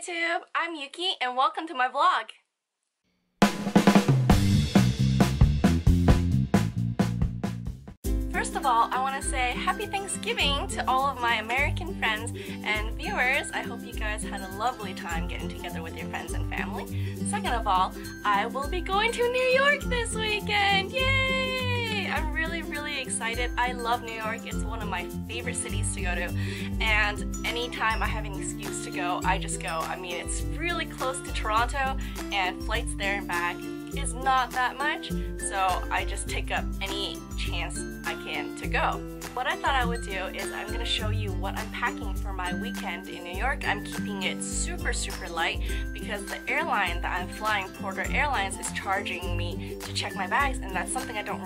YouTube! I'm Yuki and welcome to my vlog! First of all, I want to say Happy Thanksgiving to all of my American friends and viewers. I hope you guys had a lovely time getting together with your friends and family. Second of all, I will be going to New York this weekend! Yay! I'm really excited. I love New York. It's one of my favorite cities to go to, and anytime I have an excuse to go, I just go. I mean, it's really close to Toronto and flights there and back is not that much, so I just take up any chance I can to go. What I thought I would do is I'm going to show you what I'm packing for my weekend in New York. I'm keeping it super light because the airline that I'm flying, Porter Airlines, is charging me to check my bags, and that's something I don't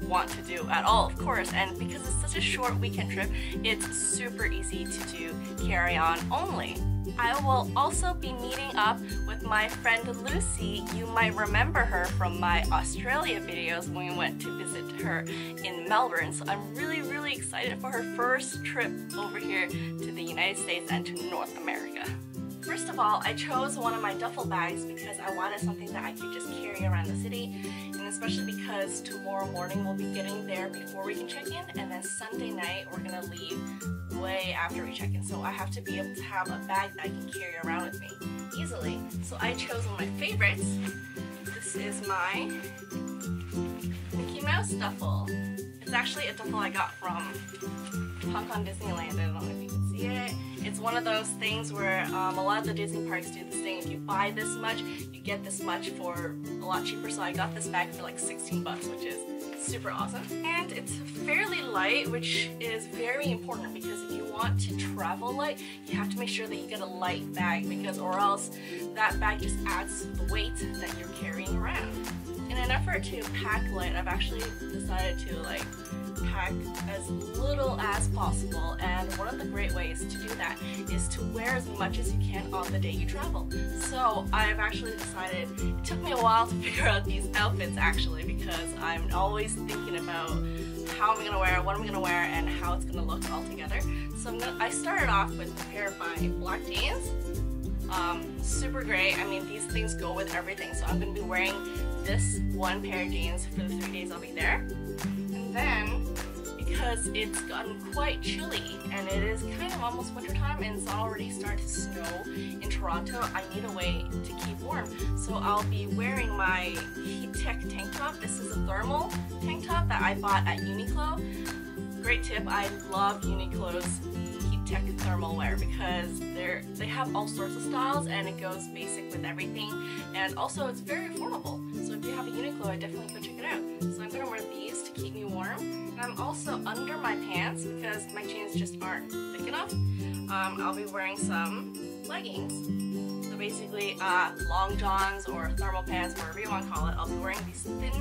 want to do at all, of course. And because it's such a short weekend trip, it's super easy to do carry-on only. I will also be meeting up with my friend Lucy. You might remember her from my Australia videos when we went to visit her in Melbourne. So I'm really excited for her first trip over here to the United States and to North America. First of all, I chose one of my duffel bags because I wanted something that I could just carry around the city, and especially because tomorrow morning we'll be getting there before we can check in, and then Sunday night we're gonna leave way after we check in, so I have to be able to have a bag that I can carry around with me easily. So I chose one of my favorites. This is my Mickey Mouse duffel. It's actually a duffel I got from Hong Kong Disneyland. I don't know if you can see it. It's one of those things where a lot of the Disney parks do this thing. If you buy this much, you get this much for a lot cheaper. So I got this bag for like 16 bucks, which is super awesome. And it's fairly light, which is very important because if you want to travel light, you have to make sure that you get a light bag, because or else that bag just adds to the weight that you're carrying around. In an effort to pack light, I've actually decided to pack as little as possible, and one of the great ways to do that is to wear as much as you can on the day you travel. So I've actually decided, it took me a while to figure out these outfits actually, because I'm always thinking about how I'm gonna wear, what I'm gonna wear, and how it's gonna look all together. So I started off with a pair of my black jeans. Super great. I mean, these things go with everything, so I'm gonna be wearing this one pair of jeans for the 3 days I'll be there. And then, because it's gotten quite chilly and it is kind of almost wintertime and it's already started to snow in Toronto, I need a way to keep warm. So I'll be wearing my Heat Tech tank top. This is a thermal tank top that I bought at Uniqlo. Great tip, I love Uniqlo's Heat Tech thermal wear because they have all sorts of styles and it goes basic with everything, and also it's very affordable. So if you have a Uniqlo, I definitely go check it out. So I'm going to wear these to keep me warm. And I'm also under my pants because my jeans just aren't thick enough. I'll be wearing some leggings. So basically long johns or thermal pants, whatever you want to call it. I'll be wearing these thin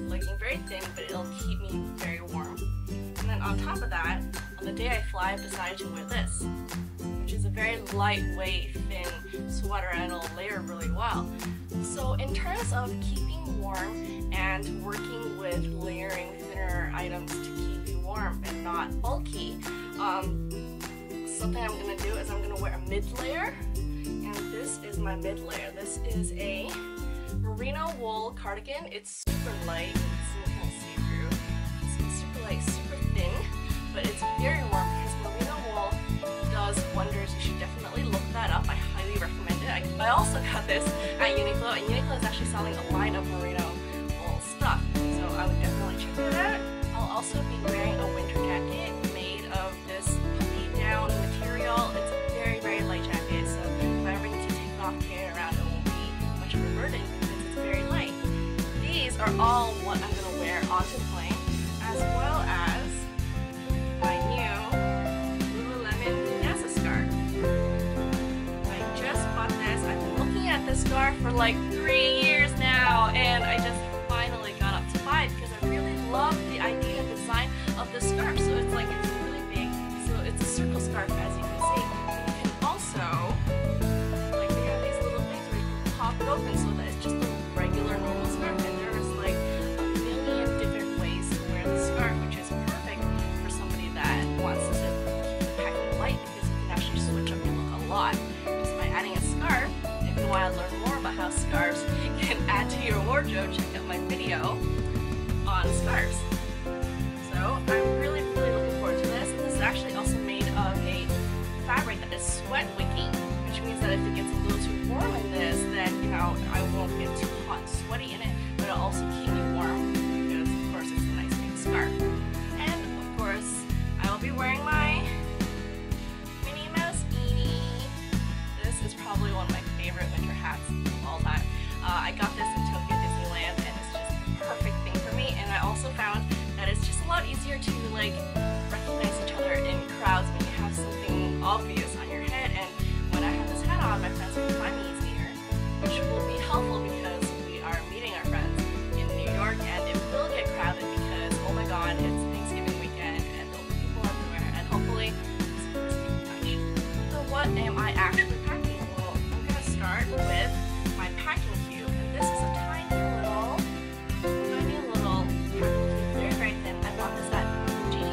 leggings, very thin, but it'll keep me very warm. And then on top of that, on the day I fly, I've decided to wear this, which is a very lightweight, thin sweater, and it'll layer really well. So in terms of keeping warm and working with layering thinner items to keep you warm and not bulky, something I'm going to do is I'm going to wear a mid-layer, and this is my mid-layer. This is a merino wool cardigan. It's super light, it's a little see-through. It's super light, super thin, but it's very warm because merino wool does wonders. You should definitely look that up. I highly recommend it. I also got this at Uniqlo, and Uniqlo is actually selling a line of merino wool stuff, so I would definitely check that out. I'll also be wearing a winter jacket made of this puppy down material. It's a very light jacket, so if I ever need to take it off, carry it around, it won't be much of a burden because it's very light. These are all what I'm going to wear onto the plane, as well as my new Lululemon NASA scarf. I just bought this. I've been looking at this scarf for like 3 years now, and I just finally got up to buy it because I really love the idea and design of the scarf. So it's really big. So it's a circle scarf, as you can see. But you can also, they have these little things where you can pop it open so that it's just a regular normal scarf. And there's like a million different ways to wear the scarf, which is perfect for somebody that wants to keep the packing light because you can actually switch up your look a lot just by adding a scarf. If you want to learn more about how scarves can add to your wardrobe, check out my video on scarves. So I'm really looking forward to this. And this is actually also made of a fabric that is sweat wicking, which means that if it gets a little too warm in this, then I won't get too hot and sweaty in it, but it'll also keep me warm because of course it's a nice big scarf. And of course I will be wearing my Minnie Mouse beanie. This is probably one of my favorite winter hats of all time. I got this in Tokyo Disneyland and it's just the perfect thing for me, and I also found that it's just a lot easier to like recognize each other in crowds when you have something obvious on your head. And when I have this hat on, my friends can find me easier, which will be helpful because we are meeting our friends in New York and it will get crowded because, oh my god, it's Thanksgiving weekend and there'll be people everywhere, and hopefully this will keep in touch. So what am I actually packing? Well, I'm going to start with my packing cube, and this is a tiny little packing cube, very thin. I bought this at Muji,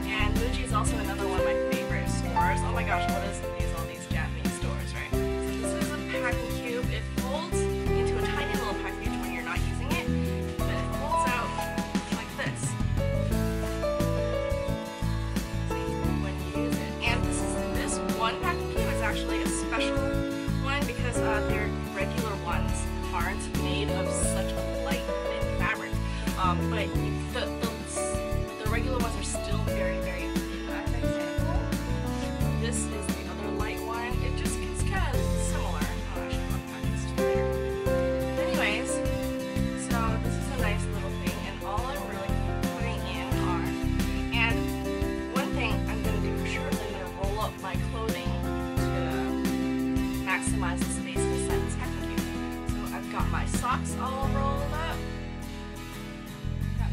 and Muji is also another one of my favorite stores. Oh my gosh, what is all these Japanese stores, right? So this is a packing cube. It folds into a tiny little package when you're not using it, but it folds out like this. See, when you use it. And this one packing cube is actually a special one because their regular ones aren't made of such a light thin fabric. But the regular ones are still very thin. For example, this is the other light one. It's kind of similar. Oh, I should not pack this together. Anyways, so this is a nice little thing, and all I'm really putting in are, and one thing I'm going to do for sure is I'm going to roll up my clothing to maximize the space inside this packing cube. So I've got my socks all rolled up.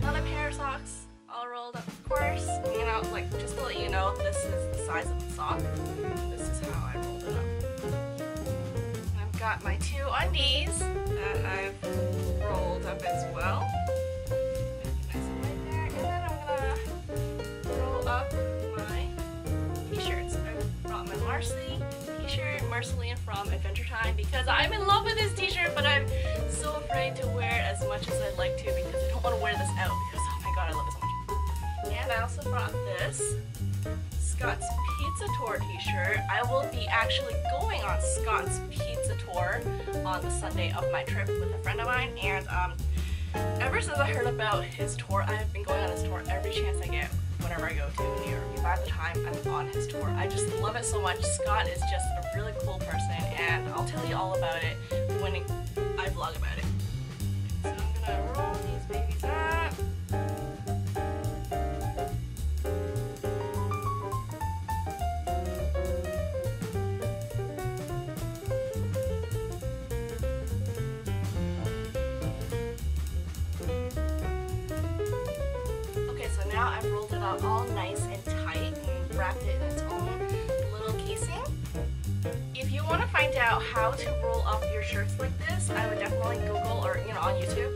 Another pair of socks all rolled up, of course. Like just to let you know, this is the size of the sock. This is how I rolled it up. And I've got my two undies that I've rolled up as well. Nice and light there. And then I'm gonna roll up my t-shirts. I brought my Marcy t-shirt, Marceline from Adventure Time, because I'm in love with this t-shirt, but I'm so afraid to wear it as much as I'd like to because I don't want to wear this out because, oh my god, I love it so much. And I also brought this Scott's Pizza Tour t-shirt. I will be actually going on Scott's Pizza Tour on the Sunday of my trip with a friend of mine, and ever since I heard about his tour, I have been going on his tour every chance I get whenever I go to New York. By the time I'm on his tour, I just love it so much. Scott is just a really cool person, and I'll tell you all about it when I vlog about it. So I'm gonna roll these babies up. Okay, so now I've rolled it up all nice and tight and wrapped it in its own little casing. If you want to find out how to roll up your shirts like this, I would definitely Google or on YouTube,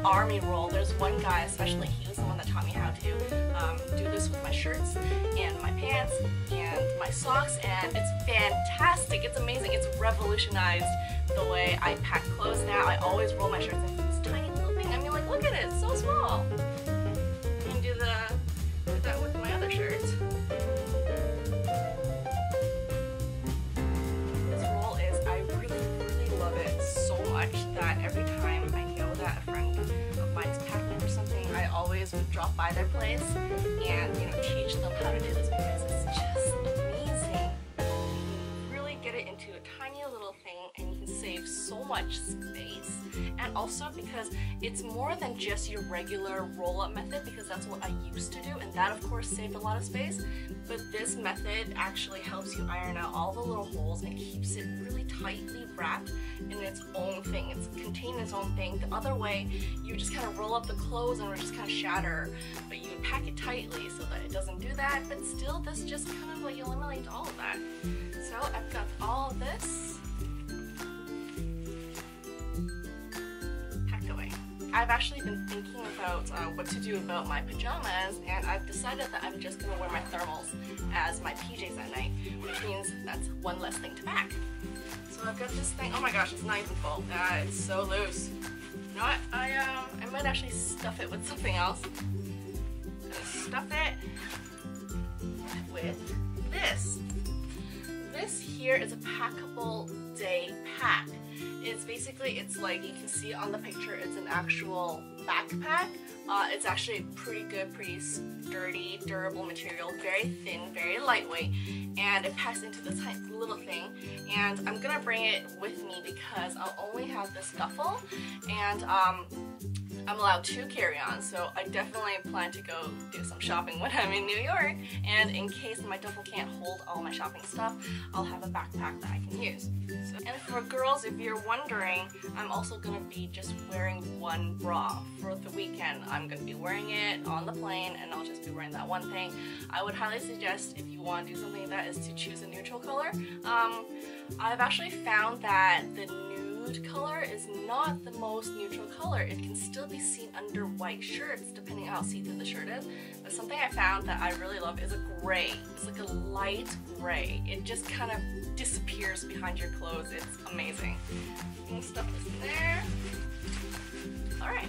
army roll. There's one guy, especially he was the one that taught me how to do this with my shirts and my pants and my socks, and it's fantastic. It's amazing. It's revolutionized the way I pack clothes now. I always roll my shirts into this tiny little thing. I mean, like, look at it. It's so small. I can do that with my other shirts. That every time I know that a friend of mine is packing for something, I always would drop by their place and teach them how to do this because it's just amazing. You can really get it into a tiny little thing and you can save so much space. And also because it's more than just your regular roll-up method, because that's what I used to do, and that of course saved a lot of space. But this method actually helps you iron out all the little holes and keeps it really tightly wrapped in its own thing. It's contained in its own thing. The other way, you just kind of roll up the clothes and it would just kind of shatter, but you would pack it tightly so that it doesn't do that. But still, this just kind of like eliminates all of that. So I've got all of this packed away. I've actually been thinking about what to do about my pajamas, and I've decided that I'm just going to wear my thermals as my PJs at night, which means that's one less thing to pack. So I've got this thing. Oh my gosh, it's not even full. It's so loose. You know what? I might actually stuff it with something else. I'm gonna stuff it with this. This here is a packable day pack. It's basically, it's like, you can see on the picture, it's an actual backpack. It's actually pretty good, pretty sturdy, durable material, very thin, very lightweight, and it packs into this tiny little thing. And I'm gonna bring it with me because I'll only have this duffel, and I'm allowed 2 carry-ons, so I definitely plan to go do some shopping when I'm in New York, and in case my duffel can't hold all my shopping stuff, I'll have a backpack that I can use. So, and for girls, if you're wondering, I'm also going to be just wearing one bra for the weekend. I'm going to be wearing it on the plane, and I'll just be wearing that one thing. I would highly suggest, if you want to do something like that, is to choose a neutral color. I've actually found that the nude color is not the most neutral color. It can still be seen under white shirts depending on how see-through the shirt is. But something I found that I really love is a gray. It's like a light gray. It just kind of disappears behind your clothes. It's amazing. I'm gonna stuff this in there. Alright.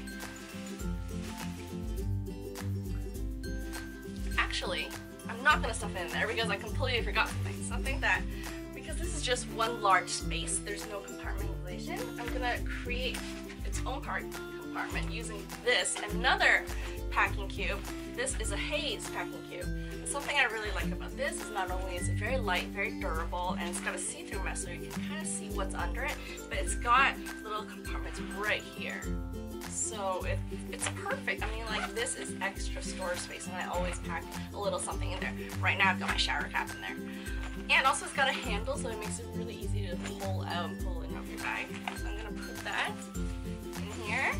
Actually, I'm not gonna stuff it in there because I completely forgot something that, because this is just one large space, there's no compartmentalization, I'm gonna create its own compartment using this, another packing cube. This is a Haze packing cube. And something I really like about this is not only is it very light, very durable, and it's got a see-through mesh so you can kind of see what's under it, but it's got little compartments right here. So it's perfect. I mean, like, this is extra storage space, and I always pack a little something in there. Right now I've got my shower cap in there. And also it's got a handle, so it makes it really easy to pull out and pull in of your bag. So I'm gonna put that in here.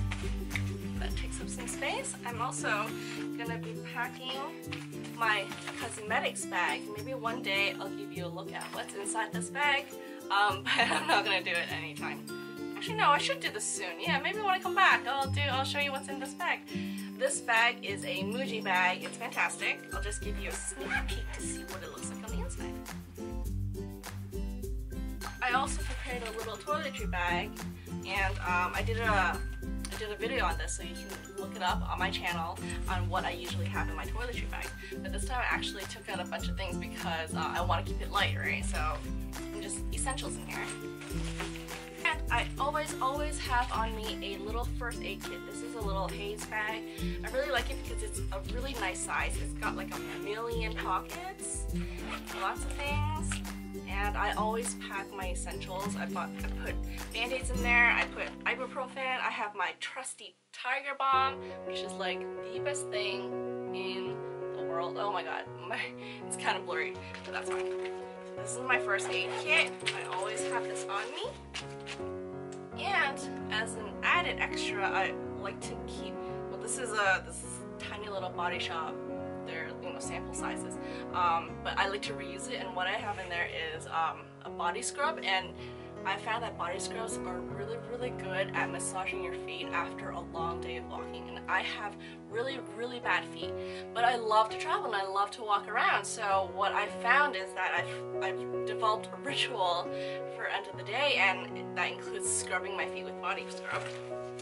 That takes up some space. I'm also gonna be packing my cosmetics bag. Maybe one day I'll give you a look at what's inside this bag, but I'm not gonna do it anytime. Actually, no, I should do this soon. Yeah, maybe when I come back, I'll show you what's in this bag. This bag is a Muji bag. It's fantastic. I'll just give you a sneak peek to see what it looks like on the inside. I also prepared a little toiletry bag, and I did a video on this, so you can look it up on my channel on what I usually have in my toiletry bag. But this time I actually took out a bunch of things because I want to keep it light, right? So just essentials in here. And I always have on me a little first aid kit. This is a little Haze bag. I really like it because it's a really nice size. It's got like 1,000,000 pockets, lots of things. And I always pack my essentials. I put Band-Aids in there, I put ibuprofen, I have my trusty Tiger Balm, which is like the best thing in the world. Oh my god, it's kind of blurry, but that's fine. So this is my first aid kit. I always have this on me. And as an added extra, I like to keep, well, this is tiny little Body Shop. They're, sample sizes, but I like to reuse it, and what I have in there is a body scrub, and I found that body scrubs are really good at massaging your feet after a long day of walking. And I have really bad feet, but I love to travel and I love to walk around, so what I found is that I've developed a ritual for end of the day, and that includes scrubbing my feet with body scrub.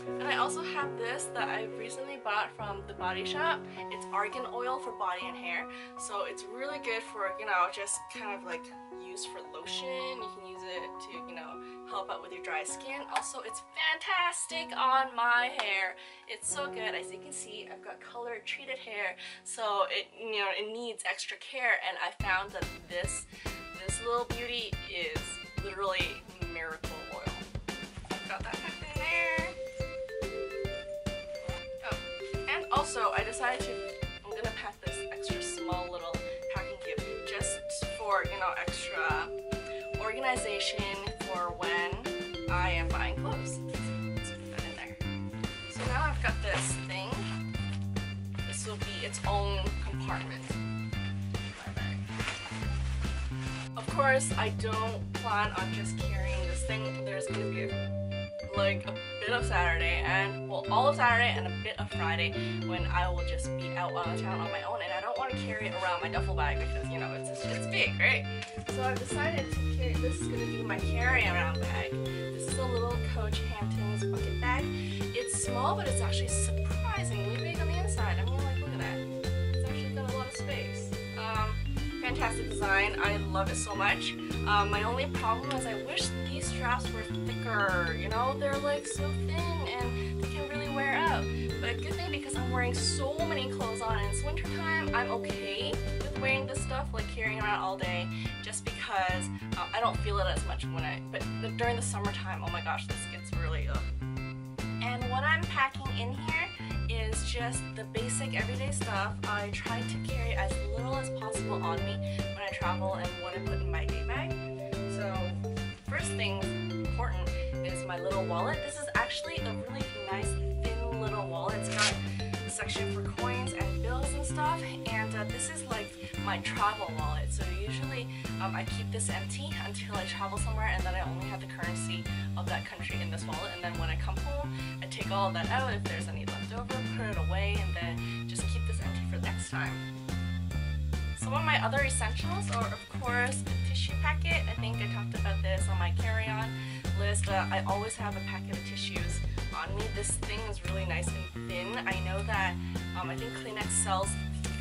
And I also have this that I recently bought from the Body Shop. It's argan oil for body and hair, so it's really good for, just kind of like used for lotion. You can use it to, help out with your dry skin. Also, it's fantastic on my hair. It's so good. As you can see, I've got color treated hair, so it needs extra care, and I found that this little beauty is literally miracle oil. Got that packed in there. Also, I decided I'm gonna pack this extra small little packing cube just for, extra organization for when I am buying clothes. Let's put that in there. So now I've got this thing. This will be its own compartment in my bag. Of course, I don't plan on just carrying this thing. There's gonna be like a bit of Saturday and, well, all of Saturday and a bit of Friday when I will just be out on the town on my own, and I don't want to carry it around my duffel bag because, you know, it's big, right? So I've decided to carry, this is going to be my carry-around bag. This is a little Coach Hamptons bucket bag. It's small, but it's actually surprisingly big on the inside. I mean, like, look at that. It's actually got a lot of space. Fantastic design. I love it so much. My only problem is I wish these straps were thicker. You know, they're like so thin and they can really wear out. But good thing, because I'm wearing so many clothes on and it's winter time, I'm okay with wearing this stuff, like carrying around all day, just because I don't feel it as much but during the summertime, oh my gosh, this gets really And what I'm packing in here is just the basic everyday stuff. I try to carry as little as possible on me when I travel and what I put in my day bag. So first thing important is my little wallet. This is actually a really nice thin little wallet. It's got a section for coins and bills and stuff, and this is like my travel wallet. So usually I keep this empty until I travel somewhere, and then I only have the currency of that country in this wallet, and then when I come home I take all of that out if there's any left over, put it away, and then just keep this empty for the next time. Some of my other essentials are, of course, a tissue packet. I think I talked about this on my carry-on list. I always have a packet of tissues on me. This thing is really nice and thin. I know that I think Kleenex sells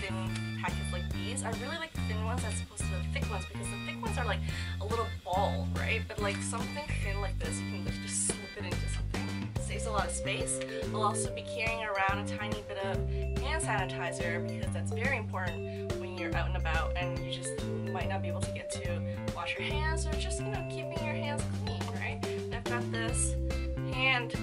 thin packets like these. I really like the thin ones as opposed to the thick ones, because the thick ones are like a little ball, right? But like something thin like this, you can just slip it into something. It saves a lot of space. I'll also be carrying around a tiny bit of hand sanitizer, because that's very important when you're out and about and you just might not be able to get to wash your hands, or just, you know, keeping your hands clean, right? And I've got this hand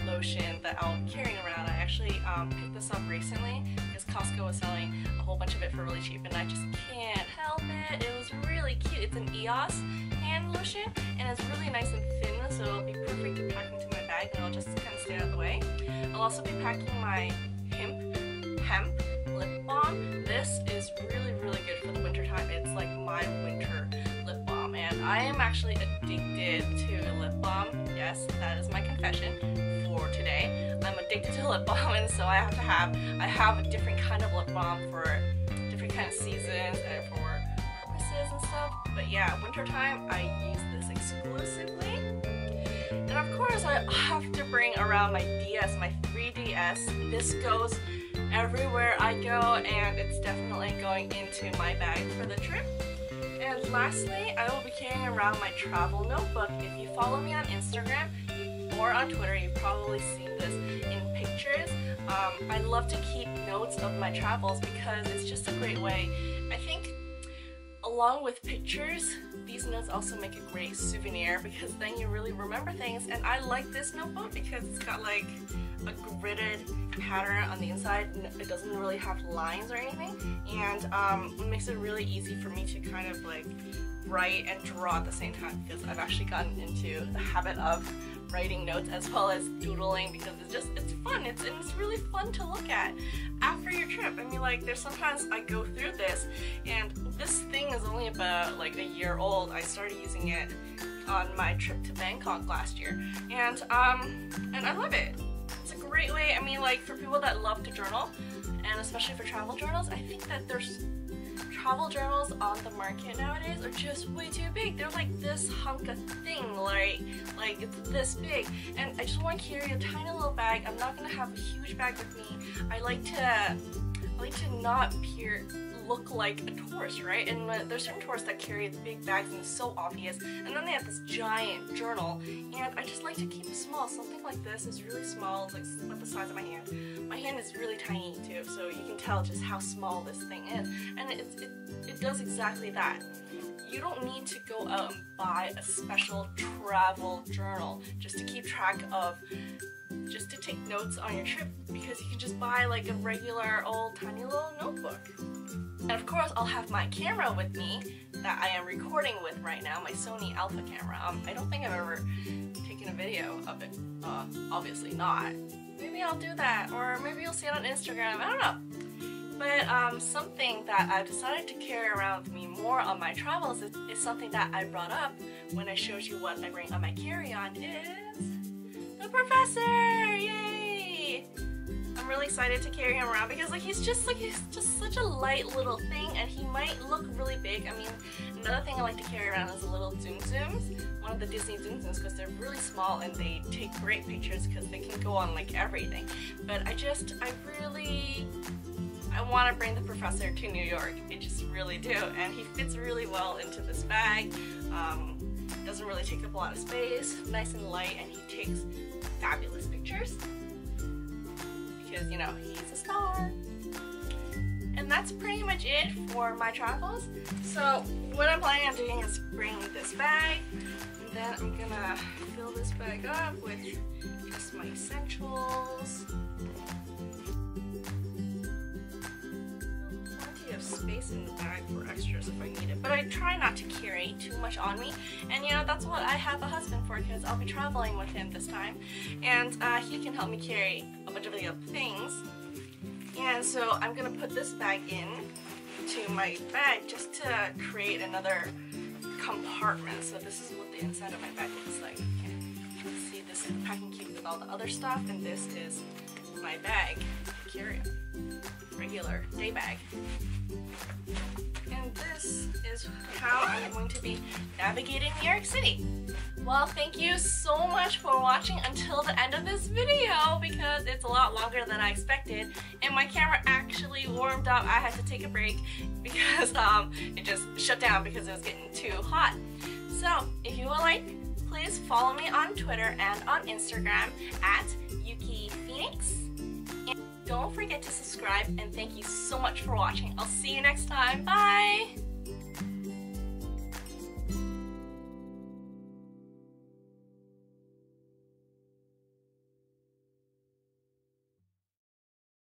lotion that I'll carry around. I actually picked this up recently because Costco was selling a whole bunch of it for really cheap, and I just can't help it. It was really cute. It's an EOS hand lotion, and it's really nice and thin, so it'll be perfect to pack into my bag, and I'll just kind of stay out of the way. I'll also be packing my hemp lip balm. This is really, really good for the winter time. It's like my winter lip balm, and I am actually addicted to lip balm. Yes, that is my confession for today. I'm addicted to lip balm, and so I have a different kind of lip balm for different kind of seasons and for purposes and stuff. But yeah, wintertime I use this exclusively. And of course I have to bring around my DS, my 3DS. This goes everywhere I go, and it's definitely going into my bag for the trip. And lastly, I will be carrying around my travel notebook. If you follow me on Instagram or on Twitter, you've probably seen this in pictures. I love to keep notes of my travels because it's just a great way. I think along with pictures, these notes also make a great souvenir, because then you really remember things. And I like this notebook because it's got like a gridded pattern on the inside. It doesn't really have lines or anything, and it makes it really easy for me to kind of like write and draw at the same time, because I've actually gotten into the habit of writing notes as well as doodling, because it's fun. It's really fun to look at after your trip. I mean, like, there's sometimes I go through this, and this thing is only about like a year old. I started using it on my trip to Bangkok last year, and I love it. It's a great way. I mean, like, for people that love to journal, and especially for travel journals, I think that there's travel journals on the market nowadays are just way too big. They're like this hunk of thing, like it's this big, and I just want to carry a tiny little bag. I'm not gonna have a huge bag with me. I like to not look like a tourist, right? And there's certain tourists that carry big bags and it's so obvious, and then they have this giant journal, and I just like to keep it small. Something like this is really small, it's like about the size of my hand. My hand is really tiny too, so you can tell just how small this thing is, and it does exactly that. You don't need to go out and buy a special travel journal just to keep track of, just to take notes on your trip, because you can just buy like a regular old tiny little notebook. And of course, I'll have my camera with me that I am recording with right now, my Sony Alpha camera. I don't think I've ever taken a video of it. Obviously not. Maybe I'll do that, or maybe you'll see it on Instagram. I don't know. But something that I've decided to carry around with me more on my travels is something that I brought up when I showed you what I bring on my carry-on, is The professor! Yay! I'm really excited to carry him around because he's just such a light little thing, and he might look really big. I mean, another thing I like to carry around is the little Zoom Zooms. One of the Disney Zoom Zooms, because they're really small and they take great pictures because they can go on like everything. But I want to bring the professor to New York. I just really do, and he fits really well into this bag. Doesn't really take up a lot of space, nice and light, and he takes fabulous pictures because, you know, he's a star. And that's pretty much it for my travels. So what I'm planning on doing is bring this bag, and then I'm gonna fill this bag up with just my essentials. Plenty of space in the bag for extras if I need it, but I try not to carry too much on me. And you know, that's what I have a husband for, because I'll be traveling with him this time, and he can help me carry a bunch of the other things. And so I'm gonna put this bag in to my bag just to create another compartment. So this is what the inside of my bag looks like. Okay. See, this is the packing cube with all the other stuff, and this is my bag to carry it. Regular day bag. And this is how I'm going to be navigating New York City. Well, thank you so much for watching until the end of this video, because it's a lot longer than I expected, and my camera actually warmed up. I had to take a break because it just shut down because it was getting too hot. So if you would like, please follow me on Twitter and on Instagram at YukiPhoenix. And don't forget to subscribe, and thank you so much for watching. I'll see you next time. Bye!